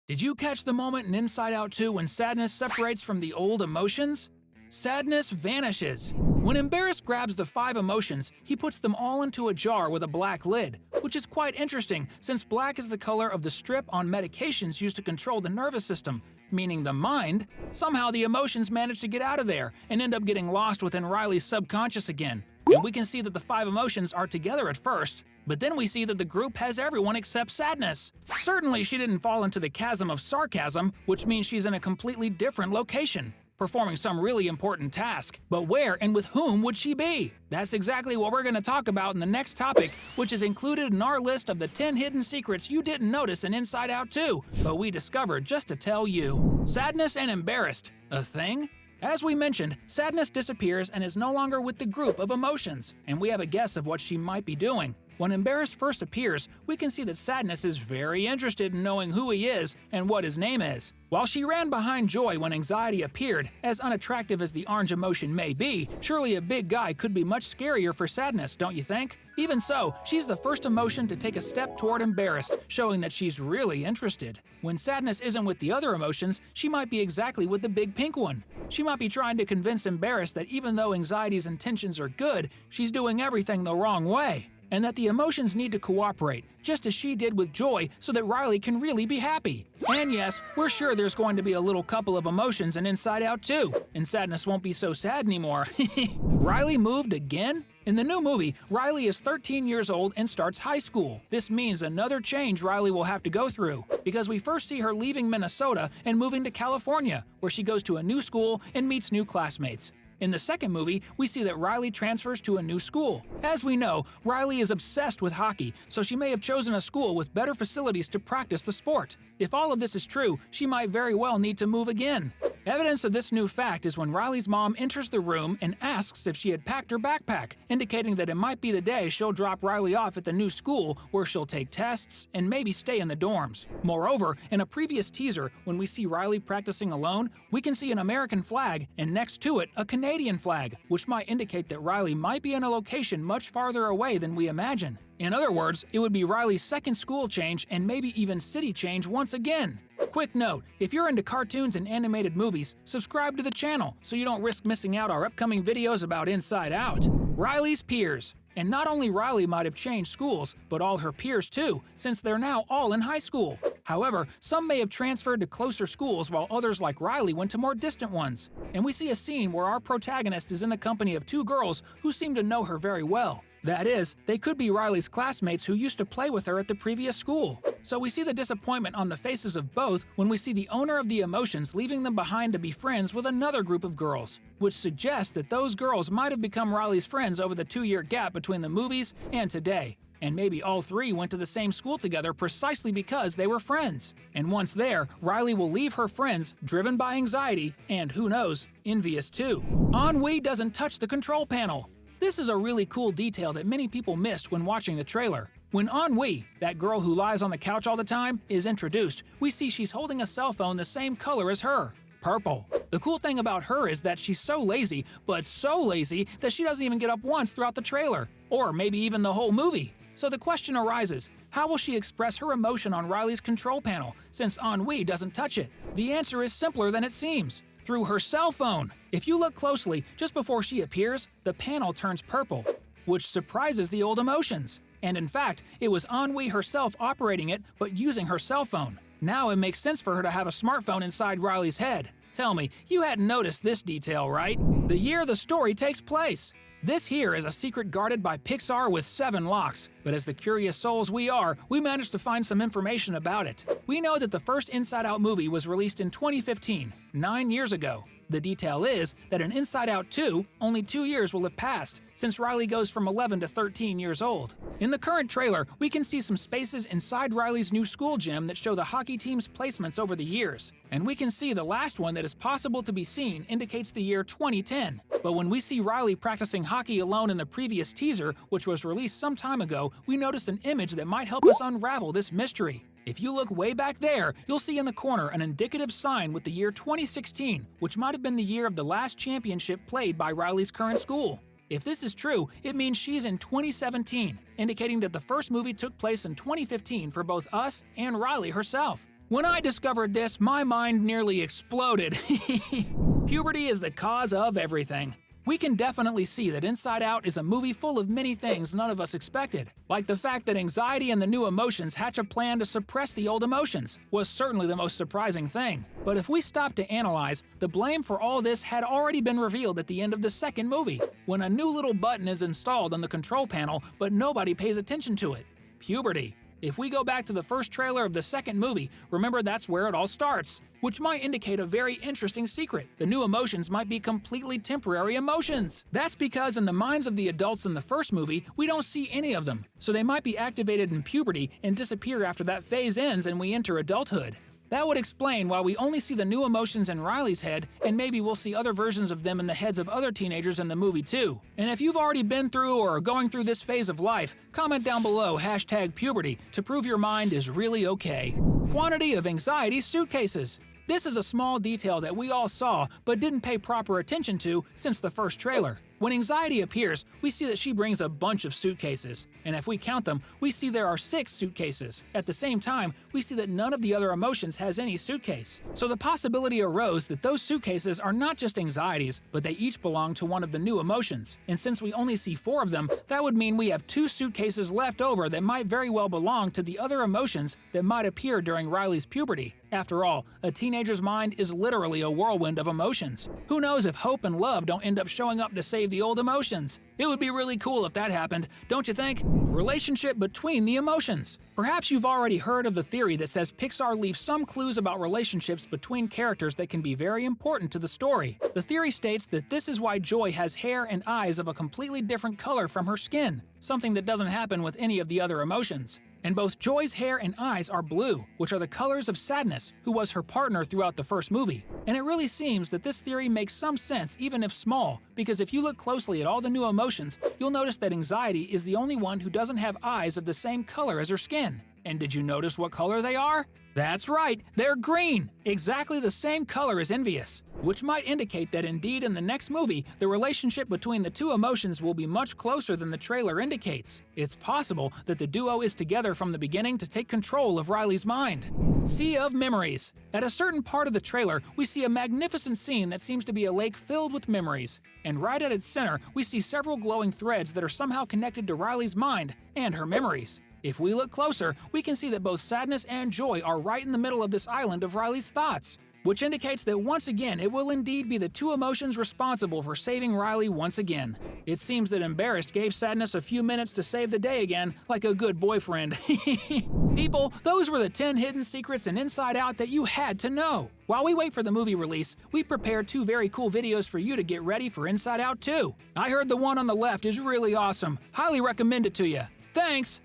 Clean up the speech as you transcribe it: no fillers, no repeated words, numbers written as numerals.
Did you catch the moment in Inside Out 2 when sadness separates from the old emotions? Sadness vanishes. When Embarrassed grabs the 5 emotions, he puts them all into a jar with a black lid, which is quite interesting since black is the color of the strip on medications used to control the nervous system, meaning the mind. Somehow the emotions manage to get out of there and end up getting lost within Riley's subconscious again. And we can see that the 5 emotions are together at first, but then we see that the group has everyone except sadness. Certainly she didn't fall into the chasm of sarcasm, which means she's in a completely different location, performing some really important task. But where and with whom would she be? That's exactly what we're going to talk about in the next topic, which is included in our list of the 10 hidden secrets you didn't notice in Inside Out 2, but we discovered just to tell you. Sadness and embarrassed. A thing? As we mentioned, sadness disappears and is no longer with the group of emotions, and we have a guess of what she might be doing. When Embarrassed first appears, we can see that Sadness is very interested in knowing who he is and what his name is. While she ran behind Joy when Anxiety appeared, as unattractive as the orange emotion may be, surely a big guy could be much scarier for Sadness, don't you think? Even so, she's the first emotion to take a step toward Embarrassed, showing that she's really interested. When Sadness isn't with the other emotions, she might be exactly with the big pink one. She might be trying to convince Embarrassed that even though Anxiety's intentions are good, she's doing everything the wrong way, and that the emotions need to cooperate, just as she did with Joy, so that Riley can really be happy. And yes, we're sure there's going to be a little couple of emotions in Inside Out too, and Sadness won't be so sad anymore. Riley moved again? In the new movie, Riley is 13 years old and starts high school. This means another change Riley will have to go through, because we first see her leaving Minnesota and moving to California, where she goes to a new school and meets new classmates. In the second movie, we see that Riley transfers to a new school. As we know, Riley is obsessed with hockey, so she may have chosen a school with better facilities to practice the sport. If all of this is true, she might very well need to move again. Evidence of this new fact is when Riley's mom enters the room and asks if she had packed her backpack, indicating that it might be the day she'll drop Riley off at the new school where she'll take tests and maybe stay in the dorms. Moreover, in a previous teaser, when we see Riley practicing alone, we can see an American flag and next to it a Canadian flag, which might indicate that Riley might be in a location much farther away than we imagine. In other words, it would be Riley's second school change and maybe even city change once again. Quick note, if you're into cartoons and animated movies, subscribe to the channel so you don't risk missing out our upcoming videos about Inside Out. Riley's peers. And not only Riley might have changed schools, but all her peers too, since they're now all in high school. However, some may have transferred to closer schools while others like Riley went to more distant ones. And we see a scene where our protagonist is in the company of 2 girls who seem to know her very well. That is, they could be Riley's classmates who used to play with her at the previous school. So we see the disappointment on the faces of both when we see the owner of the emotions leaving them behind to be friends with another group of girls, which suggests that those girls might have become Riley's friends over the 2-year gap between the movies and today. And maybe all 3 went to the same school together precisely because they were friends. And once there, Riley will leave her friends, driven by anxiety, and who knows, envious too. Ennui doesn't touch the control panel. This is a really cool detail that many people missed when watching the trailer. When Ennui, that girl who lies on the couch all the time, is introduced, we see she's holding a cell phone the same color as her, purple. The cool thing about her is that she's so lazy, but so lazy that she doesn't even get up once throughout the trailer, or maybe even the whole movie. So the question arises, how will she express her emotion on Riley's control panel, since Ennui doesn't touch it? The answer is simpler than it seems. Through her cell phone. If you look closely, just before she appears, the panel turns purple, which surprises the old emotions. And in fact, it was Ennui herself operating it, but using her cell phone. Now it makes sense for her to have a smartphone inside Riley's head. Tell me, you hadn't noticed this detail, right? The year the story takes place. This here is a secret guarded by Pixar with 7 locks, but as the curious souls we are, we managed to find some information about it. We know that the first Inside Out movie was released in 2015, 9 years ago. The detail is that in Inside Out 2, only 2 years will have passed, since Riley goes from 11 to 13 years old. In the current trailer, we can see some spaces inside Riley's new school gym that show the hockey team's placements over the years. And we can see the last one that is possible to be seen indicates the year 2010. But when we see Riley practicing hockey alone in the previous teaser, which was released some time ago, we notice an image that might help us unravel this mystery. If you look way back there, you'll see in the corner an indicative sign with the year 2016, which might have been the year of the last championship played by Riley's current school. If this is true, it means she's in 2017, indicating that the first movie took place in 2015 for both us and Riley herself. When I discovered this, my mind nearly exploded. Puberty is the cause of everything. We can definitely see that Inside Out is a movie full of many things none of us expected, like the fact that anxiety and the new emotions hatch a plan to suppress the old emotions was certainly the most surprising thing. But if we stop to analyze, the blame for all this had already been revealed at the end of the second movie, when a new little button is installed on the control panel but nobody pays attention to it. Puberty. If we go back to the first trailer of the second movie, remember that's where it all starts, which might indicate a very interesting secret. The new emotions might be completely temporary emotions. That's because in the minds of the adults in the first movie, we don't see any of them, so they might be activated in puberty and disappear after that phase ends and we enter adulthood. That would explain why we only see the new emotions in Riley's head, and maybe we'll see other versions of them in the heads of other teenagers in the movie too. And if you've already been through or are going through this phase of life, comment down below #puberty to prove your mind is really okay. Quantity of anxiety suitcases. This is a small detail that we all saw but didn't pay proper attention to since the first trailer. When anxiety appears, we see that she brings a bunch of suitcases, and if we count them, we see there are 6 suitcases. At the same time, we see that none of the other emotions has any suitcase. So the possibility arose that those suitcases are not just anxieties, but they each belong to one of the new emotions. And since we only see 4 of them, that would mean we have 2 suitcases left over that might very well belong to the other emotions that might appear during Riley's puberty. After all, a teenager's mind is literally a whirlwind of emotions. Who knows if hope and love don't end up showing up to save the old emotions? It would be really cool if that happened, don't you think? Relationship between the emotions. Perhaps you've already heard of the theory that says Pixar leaves some clues about relationships between characters that can be very important to the story. The theory states that this is why Joy has hair and eyes of a completely different color from her skin, something that doesn't happen with any of the other emotions. And both Joy's hair and eyes are blue, which are the colors of Sadness, who was her partner throughout the first movie. And it really seems that this theory makes some sense even if small, because if you look closely at all the new emotions, you'll notice that anxiety is the only one who doesn't have eyes of the same color as her skin. And did you notice what color they are? That's right, they're green! Exactly the same color as Envious, which might indicate that indeed in the next movie, the relationship between the two emotions will be much closer than the trailer indicates. It's possible that the duo is together from the beginning to take control of Riley's mind. Sea of Memories. At a certain part of the trailer, we see a magnificent scene that seems to be a lake filled with memories. And right at its center, we see several glowing threads that are somehow connected to Riley's mind and her memories. If we look closer, we can see that both Sadness and Joy are right in the middle of this island of Riley's thoughts, which indicates that once again it will indeed be the two emotions responsible for saving Riley once again. It seems that Embarrassed gave Sadness a few minutes to save the day again, like a good boyfriend. People, those were the 10 hidden secrets in Inside Out that you had to know. While we wait for the movie release, we've prepared 2 very cool videos for you to get ready for Inside Out 2. I heard the one on the left is really awesome. Highly recommend it to you. Thanks!